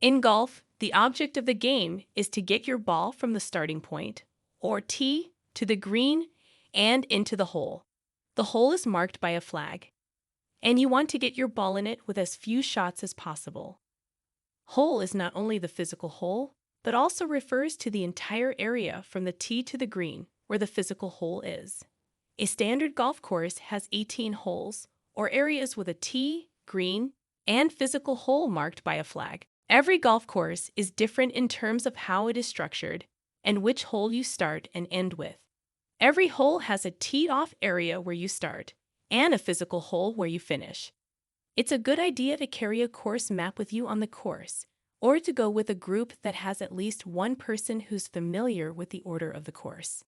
In golf, the object of the game is to get your ball from the starting point, or tee, to the green and into the hole. The hole is marked by a flag, and you want to get your ball in it with as few shots as possible. Hole is not only the physical hole, but also refers to the entire area from the tee to the green where the physical hole is. A standard golf course has 18 holes, or areas with a tee, green, and physical hole marked by a flag. Every golf course is different in terms of how it is structured and which hole you start and end with. Every hole has a teed-off area where you start and a physical hole where you finish. It's a good idea to carry a course map with you on the course, or to go with a group that has at least one person who's familiar with the order of the course.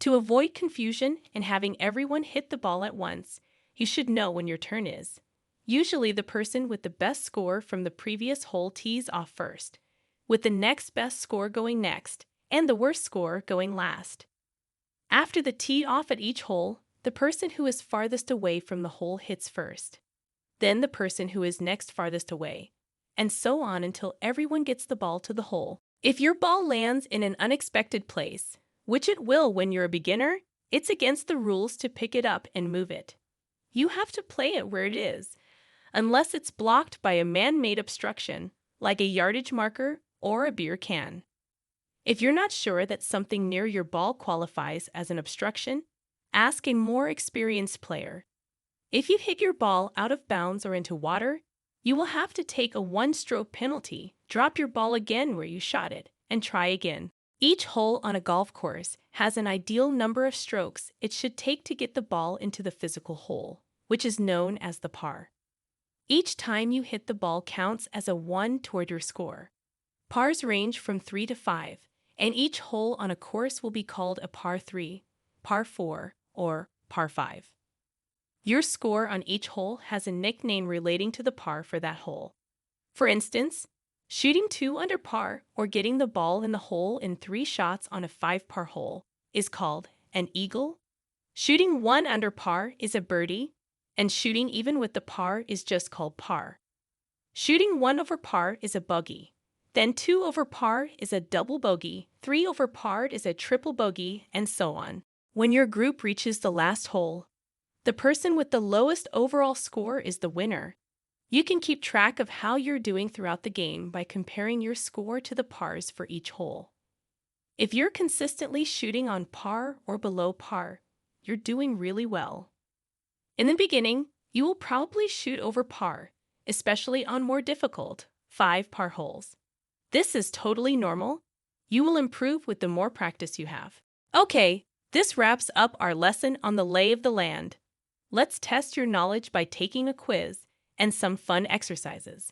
To avoid confusion and having everyone hit the ball at once, you should know when your turn is. Usually the person with the best score from the previous hole tees off first, with the next best score going next, and the worst score going last. After the tee off at each hole, the person who is farthest away from the hole hits first. Then the person who is next farthest away, and so on until everyone gets the ball to the hole. If your ball lands in an unexpected place, which it will when you're a beginner, it's against the rules to pick it up and move it. You have to play it where it is, unless it's blocked by a man-made obstruction, like a yardage marker or a beer can. If you're not sure that something near your ball qualifies as an obstruction, ask a more experienced player. If you hit your ball out of bounds or into water, you will have to take a one-stroke penalty, drop your ball again where you shot it, and try again. Each hole on a golf course has an ideal number of strokes it should take to get the ball into the physical hole, which is known as the par. Each time you hit the ball counts as a 1 toward your score. Pars range from 3 to 5, and each hole on a course will be called a par 3, par 4, or par 5. Your score on each hole has a nickname relating to the par for that hole. For instance, shooting 2 under par or getting the ball in the hole in 3 shots on a 5-par hole is called an eagle. Shooting 1 under par is a birdie, and shooting even with the par is just called par. Shooting 1 over par is a bogey. Then 2 over par is a double bogey, 3 over par is a triple bogey, and so on. When your group reaches the last hole, the person with the lowest overall score is the winner. You can keep track of how you're doing throughout the game by comparing your score to the pars for each hole. If you're consistently shooting on par or below par, you're doing really well. In the beginning, you will probably shoot over par, especially on more difficult 5-par holes. This is totally normal. You will improve with the more practice you have. Okay, this wraps up our lesson on the lay of the land. Let's test your knowledge by taking a quiz and some fun exercises.